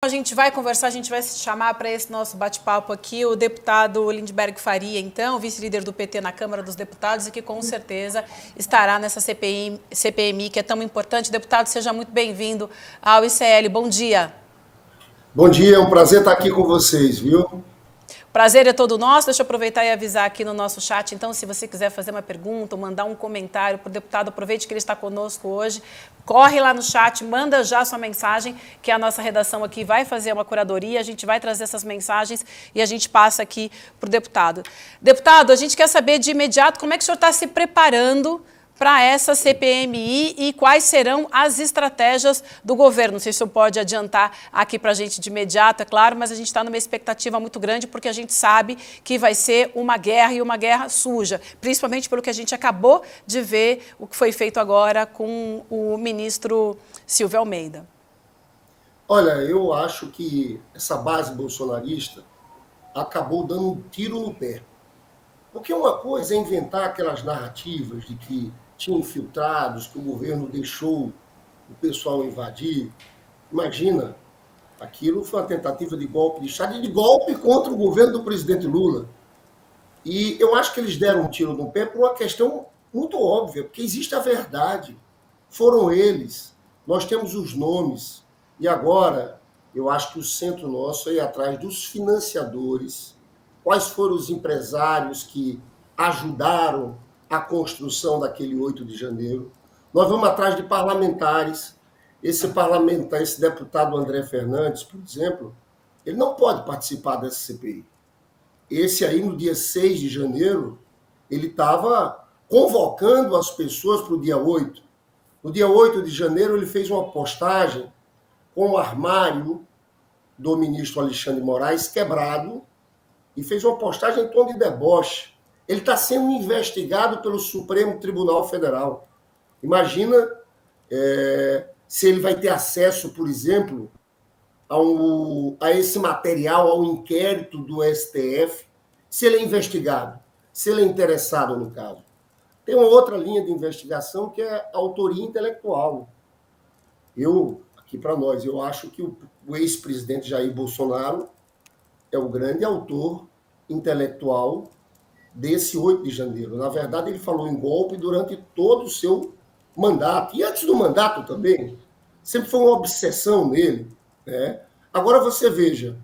A gente vai conversar, a gente vai chamar para esse nosso bate-papo aqui o deputado Lindbergh Faria, então, vice-líder do PT na Câmara dos Deputados e que com certeza estará nessa CPMI que é tão importante. Deputado, seja muito bem-vindo ao ICL. Bom dia. Bom dia, é um prazer estar aqui com vocês, viu? Prazer é todo nosso. Deixa eu aproveitar e avisar aqui no nosso chat. Então, se você quiser fazer uma pergunta ou mandar um comentário para o deputado, aproveite que ele está conosco hoje. Corre lá no chat, manda já sua mensagem, que a nossa redação aqui vai fazer uma curadoria, a gente vai trazer essas mensagens e a gente passa aqui para o deputado. Deputado, a gente quer saber de imediato como é que o senhor está se preparando para essa CPMI e quais serão as estratégias do governo. Não sei se o senhor pode adiantar aqui para a gente de imediato, é claro, mas a gente está numa expectativa muito grande porque a gente sabe que vai ser uma guerra e uma guerra suja, principalmente pelo que a gente acabou de ver o que foi feito agora com o ministro Silvio Almeida. Olha, eu acho que essa base bolsonarista acabou dando um tiro no pé. Porque uma coisa é inventar aquelas narrativas de que tinha infiltrados, que o governo deixou o pessoal invadir. Imagina, aquilo foi uma tentativa de golpe de Estado e de golpe contra o governo do presidente Lula. E eu acho que eles deram um tiro no pé por uma questão muito óbvia, porque existe a verdade. Foram eles, nós temos os nomes. E agora, eu acho que o centro nosso é ir atrás dos financiadores, quais foram os empresários que ajudaram a construção daquele 8 de janeiro. Nós vamos atrás de parlamentares. Esse parlamentar, esse deputado André Fernandes, por exemplo, ele não pode participar dessa CPI. Esse aí, no dia 6 de janeiro, ele estava convocando as pessoas para o dia 8. No dia 8 de janeiro, ele fez uma postagem com o armário do ministro Alexandre de Moraes quebrado e fez uma postagem em tom de deboche. Ele está sendo investigado pelo Supremo Tribunal Federal. Imagina se ele vai ter acesso, por exemplo, a esse material, ao inquérito do STF, se ele é investigado, se ele é interessado no caso. Tem uma outra linha de investigação que é a autoria intelectual. Aqui para nós, eu acho que o ex-presidente Jair Bolsonaro é o grande autor intelectual desse 8 de janeiro. Na verdade, ele falou em golpe durante todo o seu mandato. E antes do mandato também, sempre foi uma obsessão nele. Né? Agora você veja,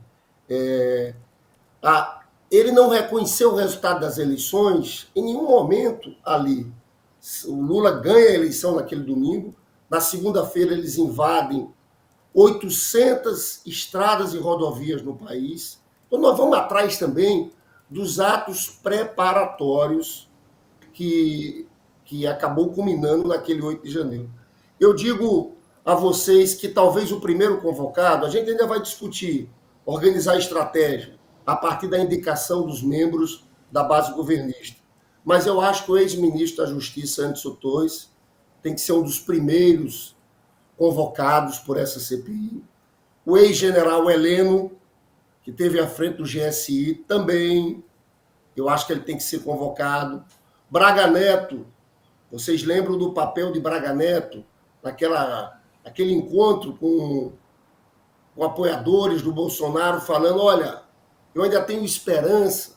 ele não reconheceu o resultado das eleições em nenhum momento ali. O Lula ganha a eleição naquele domingo, na segunda-feira eles invadem 800 estradas e rodovias no país. Então nós vamos atrás também dos atos preparatórios que acabou culminando naquele 8 de janeiro. Eu digo a vocês que talvez o primeiro convocado, a gente ainda vai discutir, organizar a estratégia a partir da indicação dos membros da base governista. Mas eu acho que o ex-ministro da Justiça, Anderson Torres, tem que ser um dos primeiros convocados por essa CPI. O ex-general Heleno, que esteve à frente do GSI, também, eu acho que ele tem que ser convocado. Braga Neto, vocês lembram do papel de Braga Neto, naquele encontro com apoiadores do Bolsonaro, falando, olha, eu ainda tenho esperança.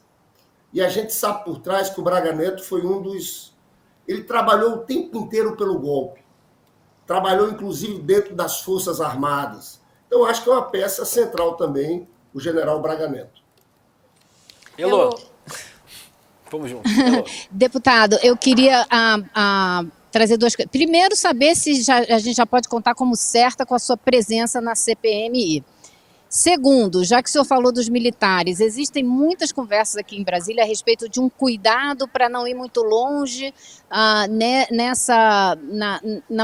E a gente sabe por trás que o Braga Neto foi um dos... Ele trabalhou o tempo inteiro pelo golpe. Trabalhou, inclusive, dentro das Forças Armadas. Então, acho que é uma peça central também, o general Braga Neto. Elô. Vamos juntos. Elô. Deputado, eu queria trazer duas coisas. Primeiro, saber se a gente já pode contar como certa com a sua presença na CPMI. Segundo, já que o senhor falou dos militares, existem muitas conversas aqui em Brasília a respeito de um cuidado para não ir muito longe na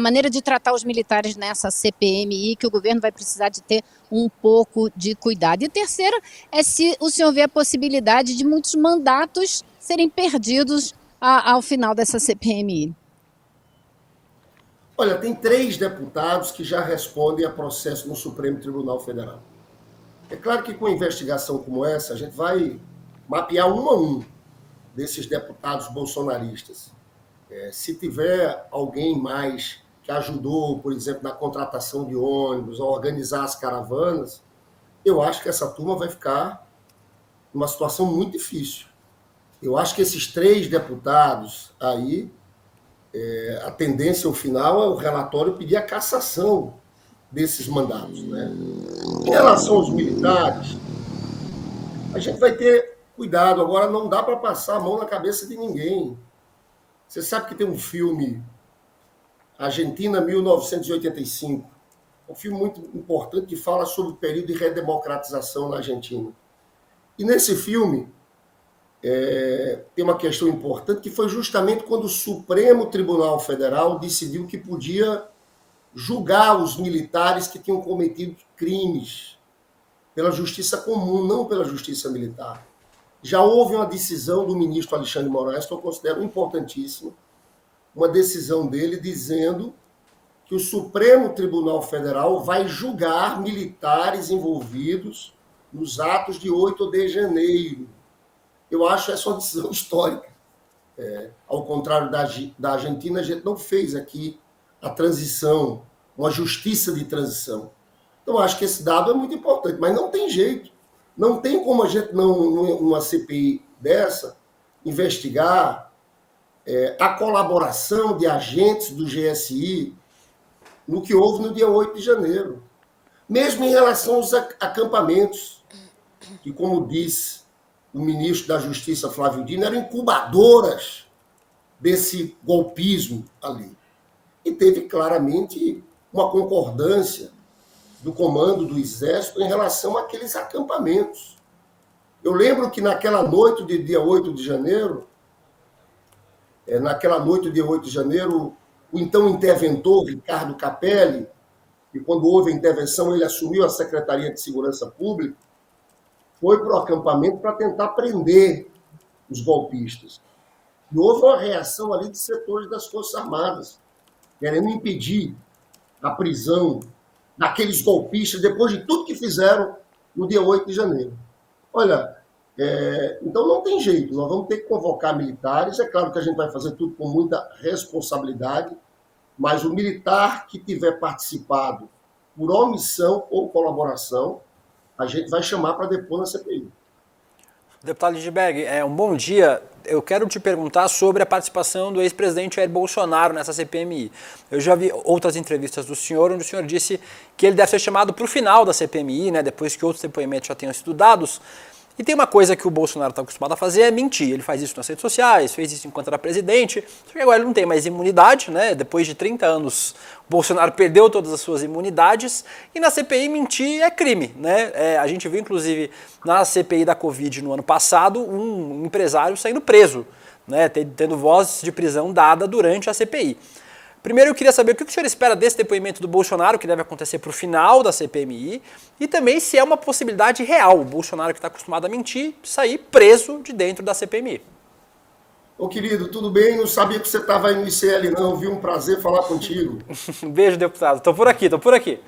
maneira de tratar os militares nessa CPMI, que o governo vai precisar de ter um pouco de cuidado. E terceiro é se o senhor vê a possibilidade de muitos mandatos serem perdidos ao final dessa CPMI. Olha, tem 3 deputados que já respondem a processo no Supremo Tribunal Federal. É claro que com investigação como essa, a gente vai mapear um a um desses deputados bolsonaristas. Se tiver alguém mais que ajudou, por exemplo, na contratação de ônibus, a organizar as caravanas, eu acho que essa turma vai ficar numa situação muito difícil. Eu acho que esses 3 deputados aí, a tendência, ao final, é o relatório pedir a cassação desses mandatos, né? Em relação aos militares, a gente vai ter cuidado. Agora, não dá para passar a mão na cabeça de ninguém. Você sabe que tem um filme, Argentina 1985, um filme muito importante que fala sobre o período de redemocratização na Argentina. E nesse filme tem uma questão importante, que foi justamente quando o Supremo Tribunal Federal decidiu que podia julgar os militares que tinham cometido crimes pela justiça comum, não pela justiça militar. Já houve uma decisão do ministro Alexandre de Moraes, que eu considero importantíssima, uma decisão dele dizendo que o Supremo Tribunal Federal vai julgar militares envolvidos nos atos de 8 de janeiro. Eu acho essa uma decisão histórica. Ao contrário da Argentina, a gente não fez aqui a transição, uma justiça de transição. Então, acho que esse dado é muito importante, mas não tem jeito. Não tem como a gente, numa CPI dessa, investigar a colaboração de agentes do GSI no que houve no dia 8 de janeiro. Mesmo em relação aos acampamentos, que, como disse o ministro da Justiça, Flávio Dino, eram incubadoras desse golpismo ali. E teve claramente uma concordância do comando do Exército em relação àqueles acampamentos. Eu lembro que naquela noite de dia 8 de janeiro, o então interventor, Ricardo Capelli, que quando houve a intervenção ele assumiu a Secretaria de Segurança Pública, foi para o acampamento para tentar prender os golpistas. E houve uma reação ali de setores das Forças Armadas, querendo impedir a prisão daqueles golpistas depois de tudo que fizeram no dia 8 de janeiro. Olha, então não tem jeito, nós vamos ter que convocar militares, é claro que a gente vai fazer tudo com muita responsabilidade, mas o militar que tiver participado por omissão ou colaboração, a gente vai chamar para depor na CPI. Deputado Lindbergh, um bom dia. Eu quero te perguntar sobre a participação do ex-presidente Jair Bolsonaro nessa CPMI. Eu já vi outras entrevistas do senhor, onde o senhor disse que ele deve ser chamado para o final da CPMI, né, depois que outros depoimentos já tenham sido dados. E tem uma coisa que o Bolsonaro está acostumado a fazer, é mentir. Ele faz isso nas redes sociais, fez isso enquanto era presidente, só que agora ele não tem mais imunidade, né? Depois de 30 anos, o Bolsonaro perdeu todas as suas imunidades, e na CPI mentir é crime, né? A gente viu, inclusive, na CPI da Covid no ano passado, um empresário saindo preso, né? Tendo voz de prisão dada durante a CPI. Primeiro, eu queria saber o que o senhor espera desse depoimento do Bolsonaro, que deve acontecer para o final da CPMI, e também se é uma possibilidade real, o Bolsonaro, que está acostumado a mentir, sair preso de dentro da CPMI. Ô, querido, tudo bem? Não sabia que você estava aí no ICL, não, viu? Um prazer falar contigo. Um beijo, deputado. Estou por aqui.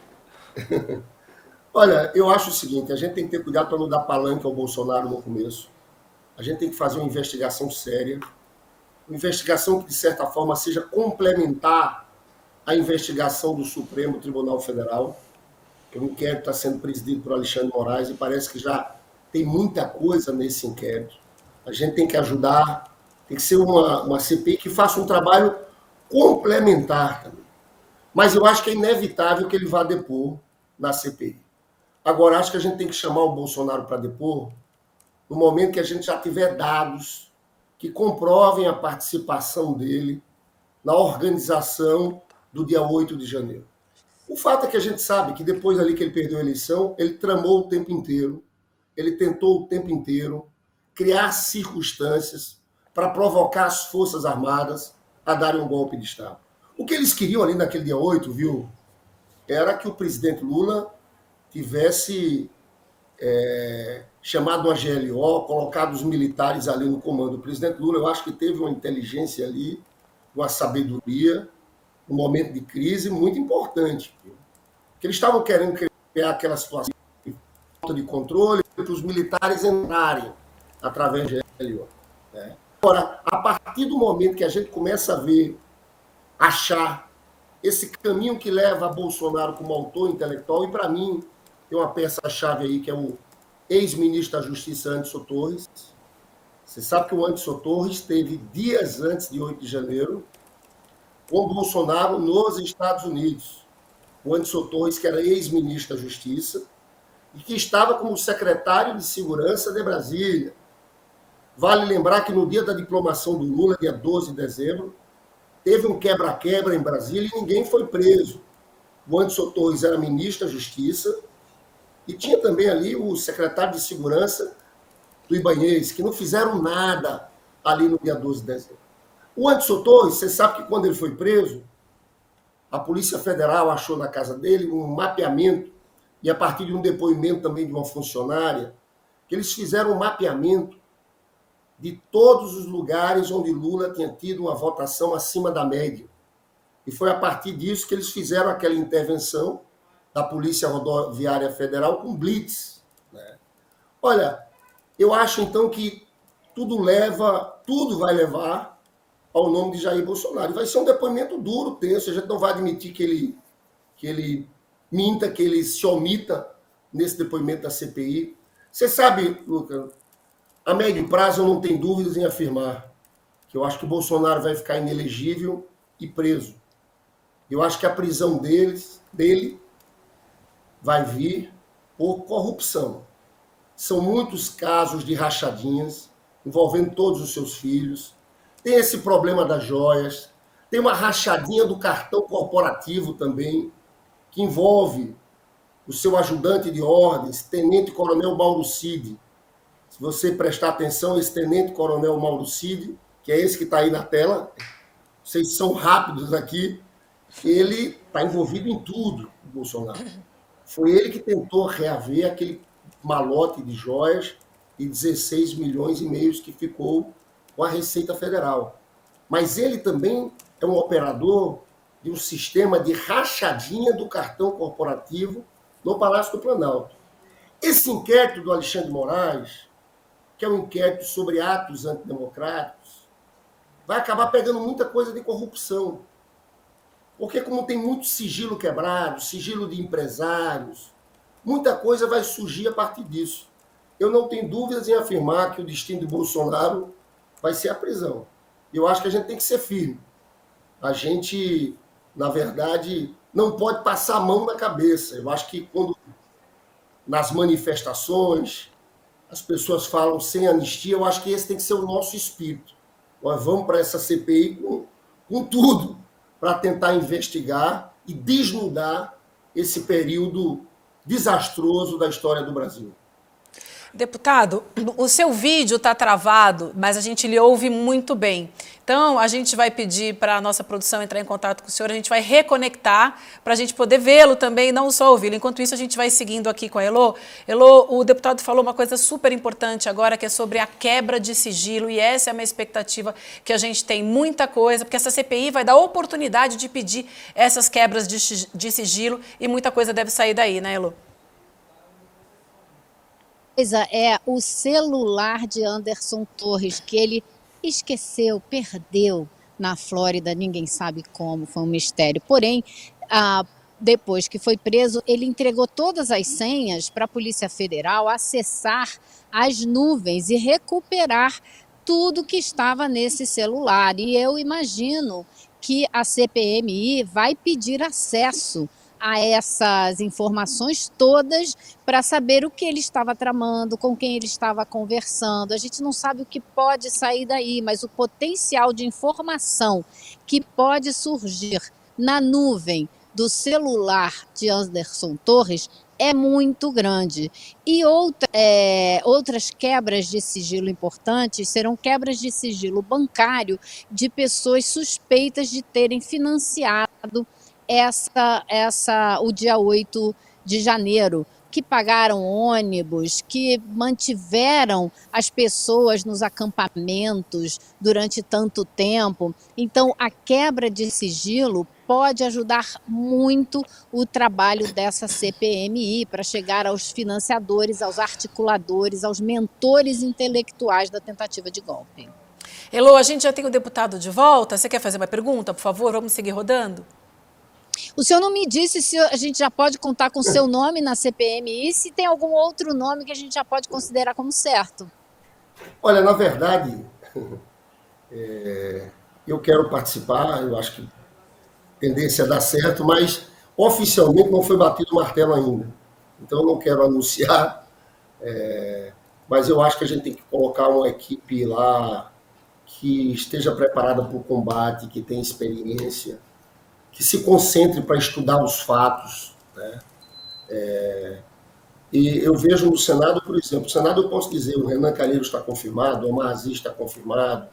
Olha, eu acho o seguinte, a gente tem que ter cuidado para não dar palanque ao Bolsonaro no começo. A gente tem que fazer uma investigação séria, uma investigação que, de certa forma, seja complementar à investigação do Supremo Tribunal Federal. O inquérito está sendo presidido por Alexandre de Moraes e parece que já tem muita coisa nesse inquérito. A gente tem que ajudar, tem que ser uma CPI que faça um trabalho complementar também. Mas eu acho que é inevitável que ele vá depor na CPI. Agora, acho que a gente tem que chamar o Bolsonaro para depor no momento que a gente já tiver dados que comprovem a participação dele na organização do dia 8 de janeiro. O fato é que a gente sabe que depois ali que ele perdeu a eleição, ele tramou o tempo inteiro, ele tentou o tempo inteiro criar circunstâncias para provocar as Forças Armadas a darem um golpe de Estado. O que eles queriam ali naquele dia 8, viu, era que o presidente Lula tivesse chamado a GLO, colocado os militares ali no comando. O presidente Lula, eu acho que teve uma inteligência ali, uma sabedoria, um momento de crise muito importante. Porque eles estavam querendo criar aquela situação de falta de controle para os militares entrarem através de GLO. Né? Agora, a partir do momento que a gente começa a ver, achar esse caminho que leva a Bolsonaro como autor intelectual, e para mim, tem uma peça-chave aí que é o ex-ministro da Justiça, Anderson Torres. Você sabe que o Anderson Torres esteve dias antes de 8 de janeiro com o Bolsonaro nos Estados Unidos. O Anderson Torres, que era ex-ministro da Justiça, e que estava como secretário de Segurança de Brasília. Vale lembrar que no dia da diplomação do Lula, dia 12 de dezembro, teve um quebra-quebra em Brasília e ninguém foi preso. O Anderson Torres era ministro da Justiça e tinha também ali o secretário de Segurança do Ibanez, que não fizeram nada ali no dia 12 de dezembro. O Anderson Torres, você sabe que quando ele foi preso, a Polícia Federal achou na casa dele um mapeamento, e a partir de um depoimento também de uma funcionária, que eles fizeram um mapeamento de todos os lugares onde Lula tinha tido uma votação acima da média. E foi a partir disso que eles fizeram aquela intervenção da Polícia Rodoviária Federal com blitz. Né? Olha, eu acho então que tudo vai levar ao nome de Jair Bolsonaro. E vai ser um depoimento duro, tenso. A gente não vai admitir que ele minta, que ele se omita nesse depoimento da CPI. Você sabe, Lucas, a médio prazo eu não tenho dúvidas em afirmar que eu acho que o Bolsonaro vai ficar inelegível e preso. Eu acho que a prisão dele vai vir por corrupção. São muitos casos de rachadinhas envolvendo todos os seus filhos. Tem esse problema das joias. Tem uma rachadinha do cartão corporativo também, que envolve o seu ajudante de ordens, Tenente Coronel Mauro Cid. Se você prestar atenção, esse Tenente Coronel Mauro Cid, que é esse que está aí na tela, vocês são rápidos aqui, ele está envolvido em tudo, o Bolsonaro. Foi ele que tentou reaver aquele malote de joias e 16 milhões e meio que ficou com a Receita Federal. Mas ele também é um operador de um sistema de rachadinha do cartão corporativo no Palácio do Planalto. Esse inquérito do Alexandre de Moraes, que é um inquérito sobre atos antidemocráticos, vai acabar pegando muita coisa de corrupção. Porque como tem muito sigilo quebrado, sigilo de empresários, muita coisa vai surgir a partir disso. Eu não tenho dúvidas em afirmar que o destino de Bolsonaro vai ser a prisão. Eu acho que a gente tem que ser firme. A gente, na verdade, não pode passar a mão na cabeça. Eu acho que quando, nas manifestações, as pessoas falam sem anistia, eu acho que esse tem que ser o nosso espírito. Nós vamos para essa CPI com tudo, para tentar investigar e desnudar esse período desastroso da história do Brasil. Deputado, o seu vídeo está travado, mas a gente lhe ouve muito bem. Então, a gente vai pedir para a nossa produção entrar em contato com o senhor, a gente vai reconectar para a gente poder vê-lo também, não só ouvi-lo. Enquanto isso, a gente vai seguindo aqui com a Elô. Elô, o deputado falou uma coisa super importante agora, que é sobre a quebra de sigilo, e essa é uma expectativa que a gente tem muita coisa, porque essa CPI vai dar oportunidade de pedir essas quebras de sigilo e muita coisa deve sair daí, né, Elô? É o celular de Anderson Torres, que ele esqueceu, perdeu na Flórida, ninguém sabe como, foi um mistério. Porém, depois que foi preso, ele entregou todas as senhas para a Polícia Federal acessar as nuvens e recuperar tudo que estava nesse celular. E eu imagino que a CPMI vai pedir acesso a essas informações todas para saber o que ele estava tramando, com quem ele estava conversando. A gente não sabe o que pode sair daí, mas o potencial de informação que pode surgir na nuvem do celular de Anderson Torres é muito grande. E outras quebras de sigilo importantes serão quebras de sigilo bancário de pessoas suspeitas de terem financiado o dia 8 de janeiro, que pagaram ônibus, que mantiveram as pessoas nos acampamentos durante tanto tempo. Então, a quebra de sigilo pode ajudar muito o trabalho dessa CPMI para chegar aos financiadores, aos articuladores, aos mentores intelectuais da tentativa de golpe. Elô, a gente já tem o deputado de volta. Você quer fazer uma pergunta, por favor? Vamos seguir rodando? O senhor não me disse se a gente já pode contar com o seu nome na CPMI, se tem algum outro nome que a gente já pode considerar como certo. Olha, na verdade, eu quero participar, eu acho que a tendência é dar certo, mas oficialmente não foi batido o martelo ainda. Então, eu não quero anunciar, mas eu acho que a gente tem que colocar uma equipe lá que esteja preparada para o combate, que tenha experiência, que se concentre para estudar os fatos, né? E eu vejo no Senado, por exemplo, o Senado eu posso dizer, o Renan Calheiros está confirmado, o Omar Aziz está confirmado,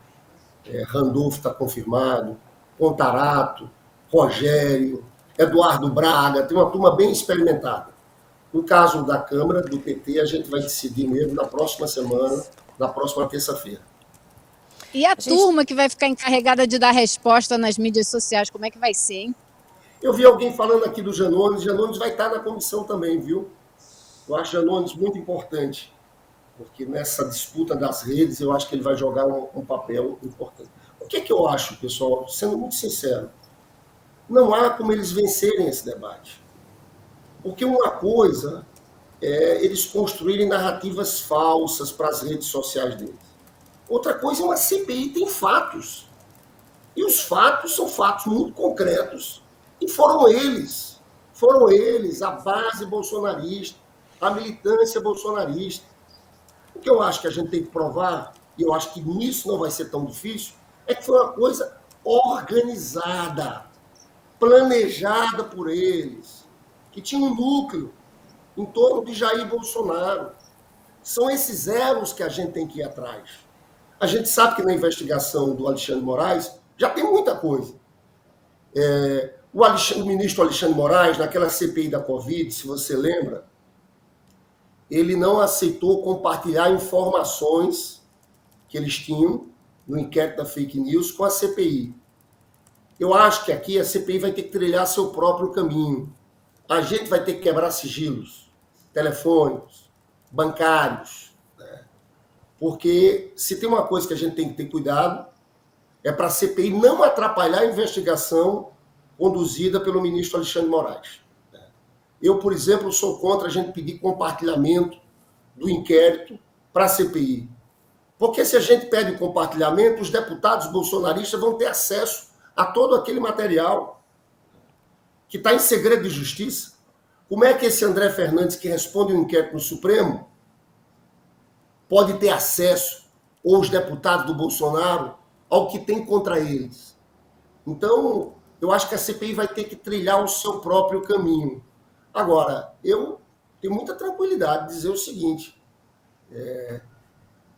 Randolfo está confirmado, Pontarato, Rogério, Eduardo Braga, tem uma turma bem experimentada. No caso da Câmara, do PT, a gente vai decidir mesmo na próxima semana, na próxima terça-feira. E a turma que vai ficar encarregada de dar resposta nas mídias sociais, como é que vai ser, hein? Eu vi alguém falando aqui do Janones vai estar na comissão também, viu? Eu acho Janones muito importante, porque nessa disputa das redes eu acho que ele vai jogar um papel importante. O que eu acho, pessoal, sendo muito sincero, não há como eles vencerem esse debate. Porque uma coisa é eles construírem narrativas falsas para as redes sociais deles. Outra coisa é uma CPI tem fatos. E os fatos são fatos muito concretos. E foram eles, a base bolsonarista, a militância bolsonarista. O que eu acho que a gente tem que provar, e eu acho que nisso não vai ser tão difícil, é que foi uma coisa organizada, planejada por eles, que tinha um núcleo em torno de Jair Bolsonaro. São esses elos que a gente tem que ir atrás. A gente sabe que na investigação do Alexandre Moraes já tem muita coisa. O ministro Alexandre Moraes, naquela CPI da Covid, se você lembra, ele não aceitou compartilhar informações que eles tinham no inquérito da fake news com a CPI. Eu acho que aqui a CPI vai ter que trilhar seu próprio caminho. A gente vai ter que quebrar sigilos telefônicos, bancários, né? Porque se tem uma coisa que a gente tem que ter cuidado, é para a CPI não atrapalhar a investigação conduzida pelo ministro Alexandre Moraes. Eu, por exemplo, sou contra a gente pedir compartilhamento do inquérito para a CPI. Porque se a gente pede compartilhamento, os deputados bolsonaristas vão ter acesso a todo aquele material que está em segredo de justiça. Como é que esse André Fernandes, que responde um inquérito no Supremo, pode ter acesso, ou os deputados do Bolsonaro, ao que tem contra eles? Então, eu acho que a CPI vai ter que trilhar o seu próprio caminho. Agora, eu tenho muita tranquilidade de dizer o seguinte,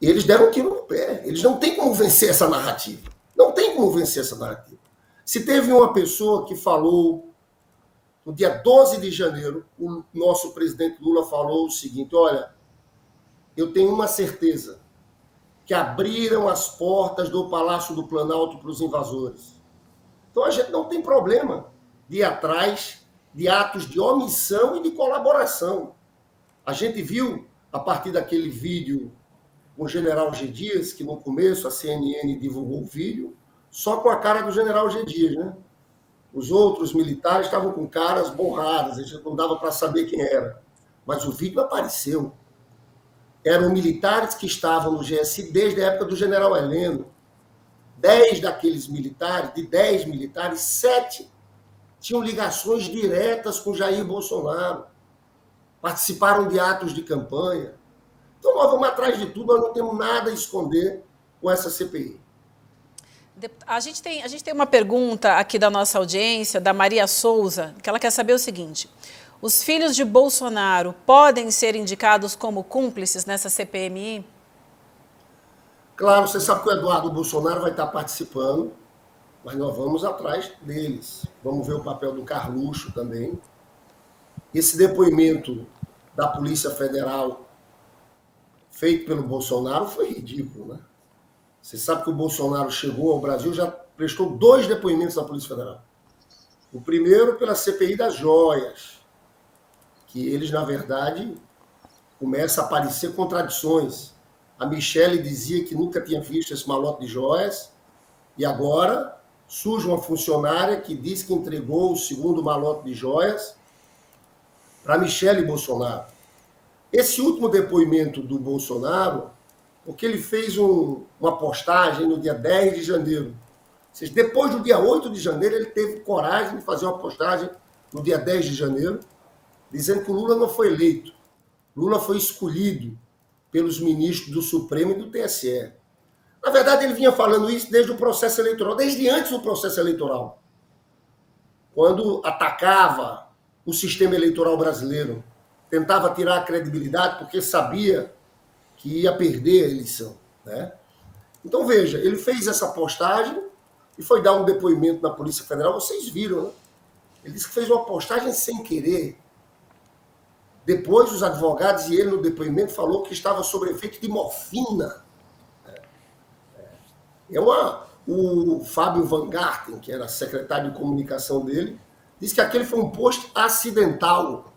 eles deram um tiro no pé, eles não têm como vencer essa narrativa. Não tem como vencer essa narrativa. Se teve uma pessoa que falou, no dia 12 de janeiro, o nosso presidente Lula falou o seguinte, olha, eu tenho uma certeza, que abriram as portas do Palácio do Planalto para os invasores. Então a gente não tem problema de ir atrás de atos de omissão e de colaboração. A gente viu, a partir daquele vídeo com o general G. Dias, que no começo a CNN divulgou o vídeo, só com a cara do general G. Dias, né? Os outros militares estavam com caras borradas, a gente não dava para saber quem era. Mas o vídeo apareceu. Eram militares que estavam no GSI desde a época do general Heleno. 10 daqueles militares, de 10 militares, 7 tinham ligações diretas com Jair Bolsonaro. Participaram de atos de campanha. Então nós vamos atrás de tudo, nós não temos nada a esconder com essa CPI. A gente tem uma pergunta aqui da nossa audiência, da Maria Souza, que ela quer saber o seguinte: os filhos de Bolsonaro podem ser indicados como cúmplices nessa CPMI? Claro, você sabe que o Eduardo Bolsonaro vai estar participando, mas nós vamos atrás deles. Vamos ver o papel do Carluxo também. Esse depoimento da Polícia Federal feito pelo Bolsonaro foi ridículo, né? Você sabe que o Bolsonaro chegou ao Brasil, já prestou 2 depoimentos da Polícia Federal. O primeiro pela CPI das joias, que eles, na verdade, começam a aparecer contradições. A Michele dizia que nunca tinha visto esse malote de joias, e agora surge uma funcionária que diz que entregou o segundo malote de joias para Michele Bolsonaro. Esse último depoimento do Bolsonaro, porque ele fez uma postagem no dia 10 de janeiro. Ou seja, depois do dia 8 de janeiro, ele teve coragem de fazer uma postagem no dia 10 de janeiro, dizendo que o Lula não foi eleito. Lula foi escolhido pelos ministros do Supremo e do TSE. Na verdade, ele vinha falando isso desde o processo eleitoral, desde antes do processo eleitoral, quando atacava o sistema eleitoral brasileiro, tentava tirar a credibilidade porque sabia que ia perder a eleição, né? Então, veja, ele fez essa postagem e foi dar um depoimento na Polícia Federal, vocês viram, né? Ele disse que fez uma postagem sem querer. Depois, os advogados e ele, no depoimento, falou que estava sob efeito de morfina. O Fábio Van Garten, que era secretário de comunicação dele, disse que aquele foi um post acidental.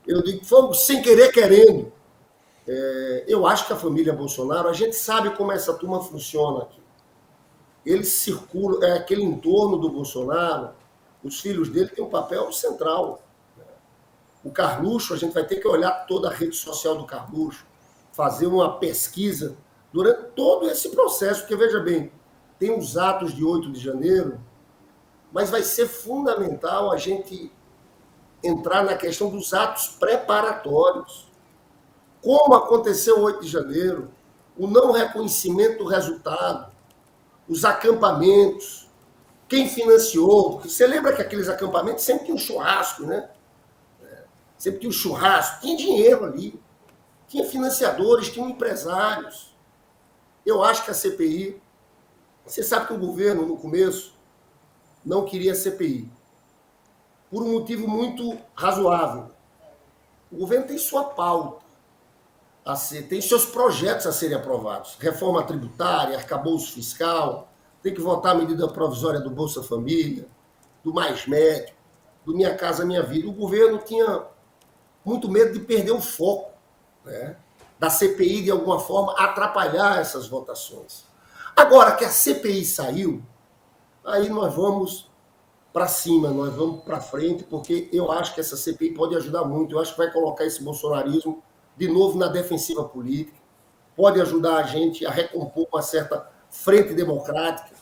Eu digo que foi sem querer, querendo. Eu acho que a família Bolsonaro, a gente sabe como essa turma funciona aqui. Eles circulam, aquele entorno do Bolsonaro, os filhos dele têm um papel central. O Carluxo, a gente vai ter que olhar toda a rede social do Carluxo, fazer uma pesquisa durante todo esse processo, porque, veja bem, tem os atos de 8 de janeiro, mas vai ser fundamental a gente entrar na questão dos atos preparatórios. Como aconteceu o 8 de janeiro, o não reconhecimento do resultado, os acampamentos, quem financiou, porque você lembra que aqueles acampamentos sempre tinha um churrasco, né? Sempre tinha um churrasco, tinha dinheiro ali, tinha financiadores, tinha empresários. Eu acho que a CPI, você sabe que o governo, no começo, não queria a CPI, por um motivo muito razoável. O governo tem sua pauta, tem seus projetos a serem aprovados. Reforma tributária, arcabouço fiscal, tem que votar a medida provisória do Bolsa Família, do Mais Médico, do Minha Casa Minha Vida. O governo tinha muito medo de perder o foco, né, da CPI, de alguma forma, atrapalhar essas votações. Agora que a CPI saiu, aí nós vamos para cima, nós vamos para frente, porque eu acho que essa CPI pode ajudar muito. Eu acho que vai colocar esse bolsonarismo de novo na defensiva política, pode ajudar a gente a recompor uma certa frente democrática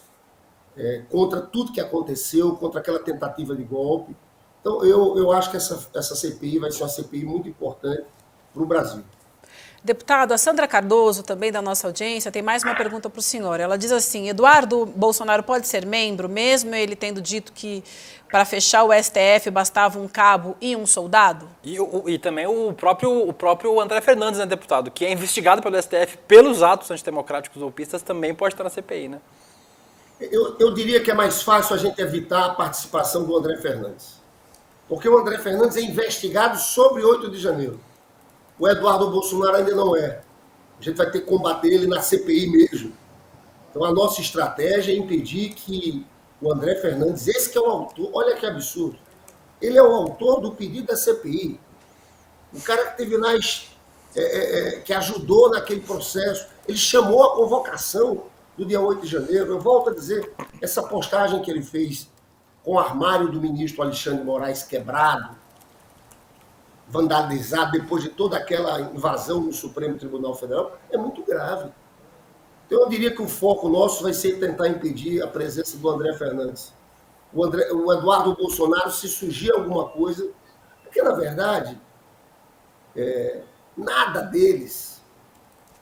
contra tudo que aconteceu, contra aquela tentativa de golpe. Então, eu acho que essa CPI vai ser uma CPI muito importante para o Brasil. Deputado, a Sandra Cardoso, também da nossa audiência, tem mais uma pergunta para o senhor. Ela diz assim: Eduardo Bolsonaro pode ser membro, mesmo ele tendo dito que para fechar o STF bastava um cabo e um soldado? E também o próprio André Fernandes, né, deputado, que é investigado pelo STF pelos atos antidemocráticos golpistas, também pode estar na CPI, né? Eu diria que é mais fácil a gente evitar a participação do André Fernandes. Porque o André Fernandes é investigado sobre 8 de janeiro. O Eduardo Bolsonaro ainda não é. A gente vai ter que combater ele na CPI mesmo. Então, a nossa estratégia é impedir que o André Fernandes, esse que é o autor, olha que absurdo, ele é o autor do pedido da CPI. O cara que teve lá, que ajudou naquele processo, ele chamou a convocação do dia 8 de janeiro. Eu volto a dizer, essa postagem que ele fez com o armário do ministro Alexandre de Moraes quebrado, vandalizado depois de toda aquela invasão no Supremo Tribunal Federal, é muito grave. Então, eu diria que o foco nosso vai ser tentar impedir a presença do André Fernandes. O Eduardo Bolsonaro, se surgir alguma coisa, porque, na verdade, nada deles,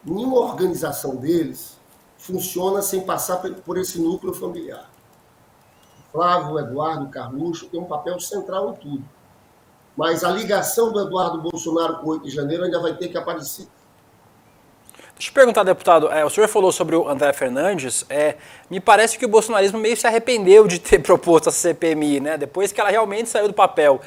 nenhuma organização deles, funciona sem passar por esse núcleo familiar. Flávio, Eduardo, Carluxo tem um papel central em tudo. Mas a ligação do Eduardo Bolsonaro com o 8 de janeiro ainda vai ter que aparecer. Deixa eu perguntar, deputado, o senhor falou sobre o André Fernandes, me parece que o bolsonarismo meio se arrependeu de ter proposto a CPMI, né, depois que ela realmente saiu do papel.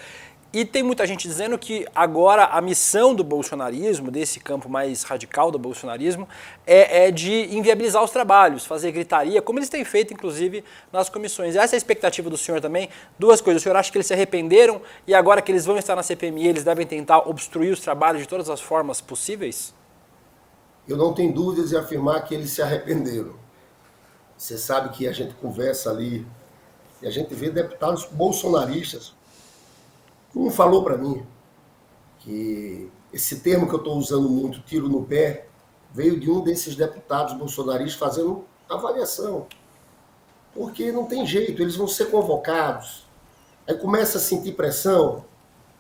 E tem muita gente dizendo que agora a missão do bolsonarismo, desse campo mais radical do bolsonarismo, é de inviabilizar os trabalhos, fazer gritaria, como eles têm feito, inclusive, nas comissões. Essa é a expectativa do senhor também? Duas coisas, o senhor acha que eles se arrependeram e agora que eles vão estar na CPMI, eles devem tentar obstruir os trabalhos de todas as formas possíveis? Eu não tenho dúvidas em afirmar que eles se arrependeram. Você sabe que a gente conversa ali E a gente vê deputados bolsonaristas. Um falou para mim que esse termo que eu estou usando muito, tiro no pé, veio de um desses deputados bolsonaristas fazendo avaliação. Porque não tem jeito, eles vão ser convocados. Aí começa a sentir pressão.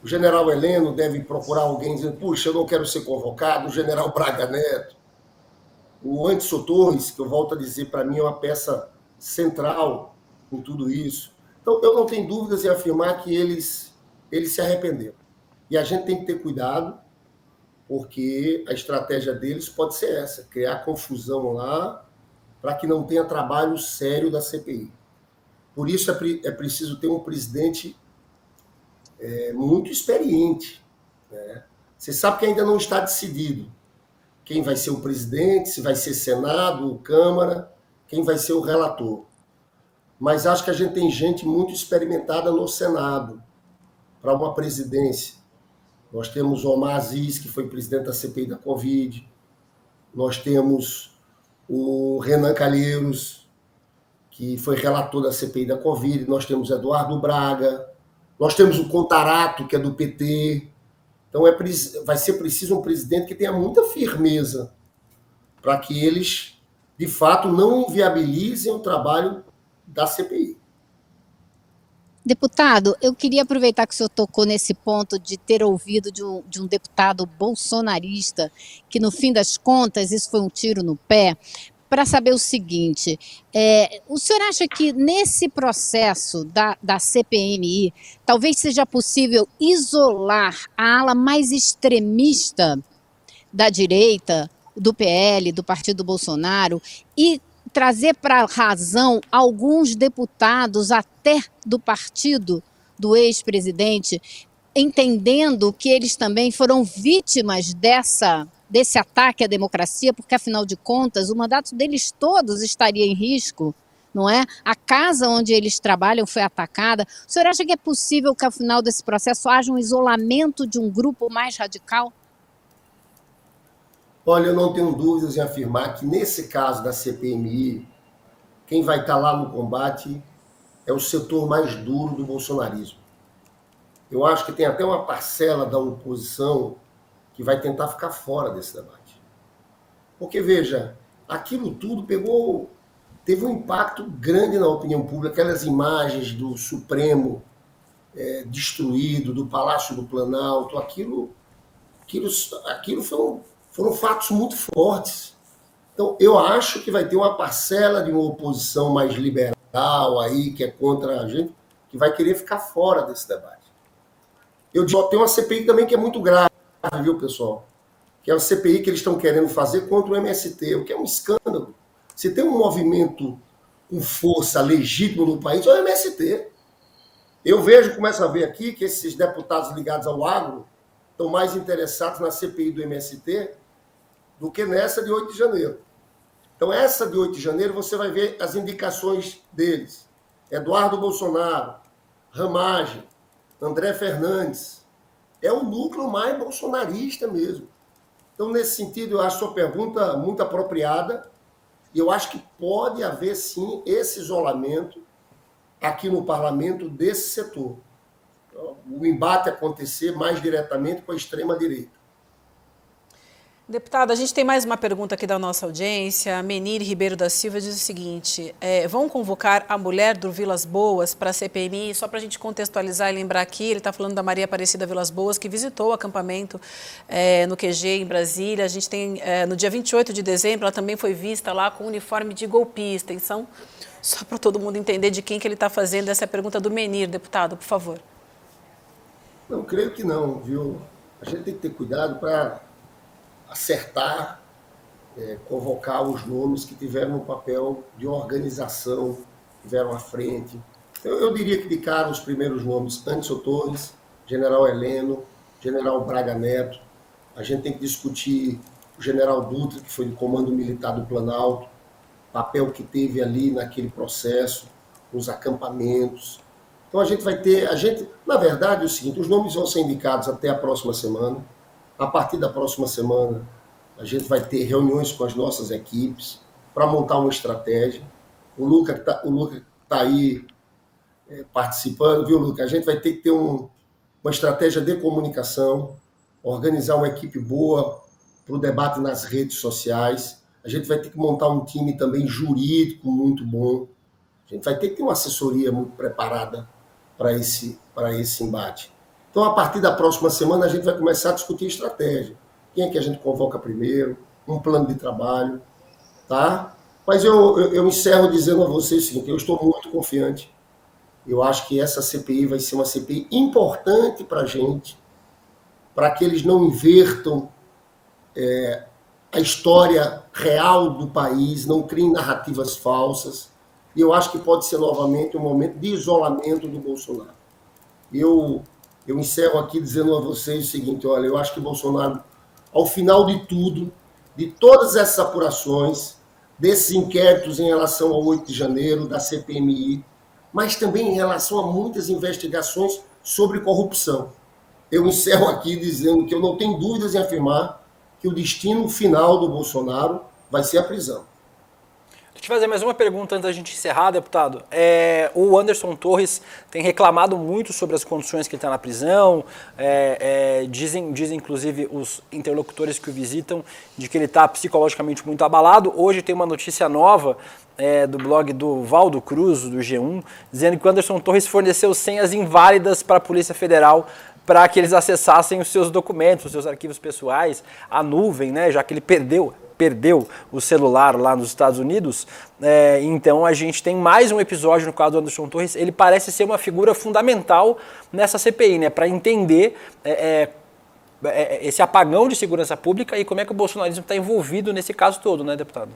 O general Heleno deve procurar alguém dizendo, puxa, eu não quero ser convocado. O general Braga Neto. O Anderson Torres, que eu volto a dizer, para mim é uma peça central em tudo isso. Então, eu não tenho dúvidas em afirmar que eles se arrependeram. E a gente tem que ter cuidado, porque a estratégia deles pode ser essa, criar confusão lá, para que não tenha trabalho sério da CPI. Por isso é preciso ter um presidente muito experiente. Né? Você sabe que ainda não está decidido quem vai ser o presidente, se vai ser Senado, Câmara, quem vai ser o relator. Mas acho que a gente tem gente muito experimentada no Senado para uma presidência. Nós temos o Omar Aziz, que foi presidente da CPI da Covid. Nós temos o Renan Calheiros, que foi relator da CPI da Covid. Nós temos Eduardo Braga. Nós temos o Contarato, que é do PT. Então, vai ser preciso um presidente que tenha muita firmeza para que eles, de fato, não inviabilizem o trabalho da CPI. Deputado, eu queria aproveitar que o senhor tocou nesse ponto de ter ouvido de um deputado bolsonarista, que no fim das contas isso foi um tiro no pé, para saber o seguinte, o senhor acha que nesse processo da CPMI, talvez seja possível isolar a ala mais extremista da direita, do PL, do Partido Bolsonaro, e trazer para a razão alguns deputados até do partido do ex-presidente, entendendo que eles também foram vítimas desse ataque à democracia, porque, afinal de contas, o mandato deles todos estaria em risco, não é? A casa onde eles trabalham foi atacada. O senhor acha que é possível que, ao final desse processo, haja um isolamento de um grupo mais radical? Olha, eu não tenho dúvidas em afirmar que, nesse caso da CPMI, quem vai estar lá no combate é o setor mais duro do bolsonarismo. Eu acho que tem até uma parcela da oposição que vai tentar ficar fora desse debate. Porque, veja, aquilo tudo teve um impacto grande na opinião pública, aquelas imagens do Supremo destruído, do Palácio do Planalto, aquilo foram fatos muito fortes. Então, eu acho que vai ter uma parcela de uma oposição mais liberal aí, que é contra a gente, que vai querer ficar fora desse debate. Eu digo, tem uma CPI também que é muito grave, viu, pessoal? Que é a CPI que eles estão querendo fazer contra o MST, o que é um escândalo. Se tem um movimento com força legítimo no país, é o MST. Eu começo a ver aqui que esses deputados ligados ao agro estão mais interessados na CPI do MST do que nessa de 8 de janeiro. Então, essa de 8 de janeiro, você vai ver as indicações deles. Eduardo Bolsonaro, Ramagem, André Fernandes. É o núcleo mais bolsonarista mesmo. Então, nesse sentido, eu acho a sua pergunta muito apropriada e eu acho que pode haver, sim, esse isolamento aqui no parlamento desse setor. O embate acontecer mais diretamente com a extrema-direita. Deputado, a gente tem mais uma pergunta aqui da nossa audiência. A Menir Ribeiro da Silva diz o seguinte, vão convocar a mulher do Vilas Boas para a CPMI? Só para a gente contextualizar e lembrar aqui, ele está falando da Maria Aparecida Vilas Boas, que visitou o acampamento no QG em Brasília. A gente tem, no dia 28 de dezembro, ela também foi vista lá com uniforme de golpista. Então, só para todo mundo entender de quem que ele está fazendo essa pergunta do Menir, deputado, por favor. Não, creio que não, viu? A gente tem que ter cuidado para acertar, convocar os nomes que tiveram um papel de organização, tiveram à frente. Eu diria que de cara os primeiros nomes, Anderson Torres, General Heleno, General Braga Neto. A gente tem que discutir o General Dutra, que foi do Comando Militar do Planalto, papel que teve ali naquele processo, nos acampamentos. Então a gente vai ter, na verdade é o seguinte, os nomes vão ser indicados até a próxima semana. A partir da próxima semana, a gente vai ter reuniões com as nossas equipes para montar uma estratégia. O Luca tá aí participando, viu, Luca? A gente vai ter que ter uma estratégia de comunicação, organizar uma equipe boa para o debate nas redes sociais. A gente vai ter que montar um time também jurídico muito bom. A gente vai ter que ter uma assessoria muito preparada para esse embate. Então, a partir da próxima semana, a gente vai começar a discutir estratégia. Quem é que a gente convoca primeiro, um plano de trabalho, tá? Mas eu encerro dizendo a vocês o seguinte, eu estou muito confiante. Eu acho que essa CPI vai ser uma CPI importante para a gente, para que eles não invertam a história real do país, não criem narrativas falsas. E eu acho que pode ser novamente um momento de isolamento do Bolsonaro. Eu encerro aqui dizendo a vocês o seguinte, olha, eu acho que Bolsonaro, ao final de tudo, de todas essas apurações, desses inquéritos em relação ao 8 de janeiro, da CPMI, mas também em relação a muitas investigações sobre corrupção. Eu encerro aqui dizendo que eu não tenho dúvidas em afirmar que o destino final do Bolsonaro vai ser a prisão. Deixa eu fazer mais uma pergunta antes da gente encerrar, deputado. O Anderson Torres tem reclamado muito sobre as condições que ele está na prisão, dizem inclusive os interlocutores que o visitam, de que ele está psicologicamente muito abalado. Hoje tem uma notícia nova do blog do Valdo Cruz, do G1, dizendo que o Anderson Torres forneceu senhas inválidas para a Polícia Federal para que eles acessassem os seus documentos, os seus arquivos pessoais, a nuvem, né, já que ele perdeu o celular lá nos Estados Unidos. Então a gente tem mais um episódio no caso do Anderson Torres. Ele parece ser uma figura fundamental nessa CPI, né, para entender esse apagão de segurança pública e como é que o bolsonarismo está envolvido nesse caso todo, né, deputado?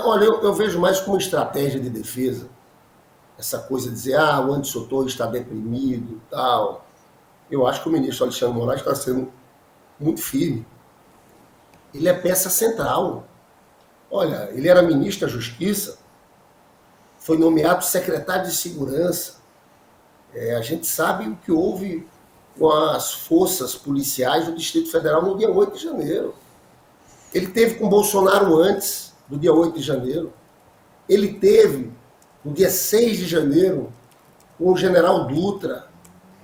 Olha, eu vejo mais como estratégia de defesa, essa coisa de dizer, o Anderson Torres está deprimido e tal. Eu acho que o ministro Alexandre Moraes está sendo muito firme. Ele é peça central. Olha, ele era ministro da Justiça, foi nomeado secretário de Segurança. A gente sabe o que houve com as forças policiais do Distrito Federal no dia 8 de janeiro. Ele teve com Bolsonaro antes do dia 8 de janeiro. Ele teve no dia 6 de janeiro com o general Dutra,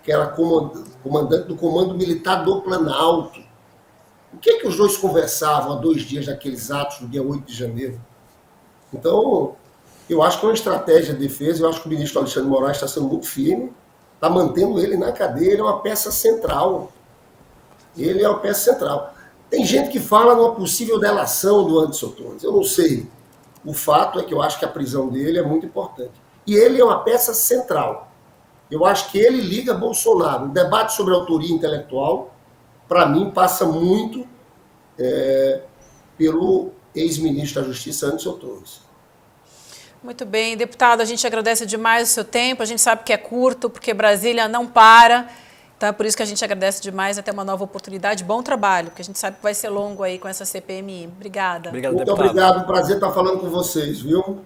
que era comandante do Comando Militar do Planalto. O que é que os dois conversavam há 2 dias daqueles atos do dia 8 de janeiro? Então, eu acho que é uma estratégia de defesa, eu acho que o ministro Alexandre de Moraes está sendo muito firme, está mantendo ele na cadeia, ele é uma peça central. Ele é uma peça central. Tem gente que fala numa possível delação do Anderson Torres, eu não sei. O fato é que eu acho que a prisão dele é muito importante. E ele é uma peça central. Eu acho que ele liga Bolsonaro. O debate sobre autoria intelectual, para mim, passa muito pelo ex-ministro da Justiça, Anderson Torres. Muito bem, deputado, a gente agradece demais o seu tempo, a gente sabe que é curto, porque Brasília não para, então é por isso que a gente agradece demais, até uma nova oportunidade, bom trabalho, porque a gente sabe que vai ser longo aí com essa CPMI. Obrigada. Obrigado, muito deputado. obrigado, prazer estar falando com vocês, viu?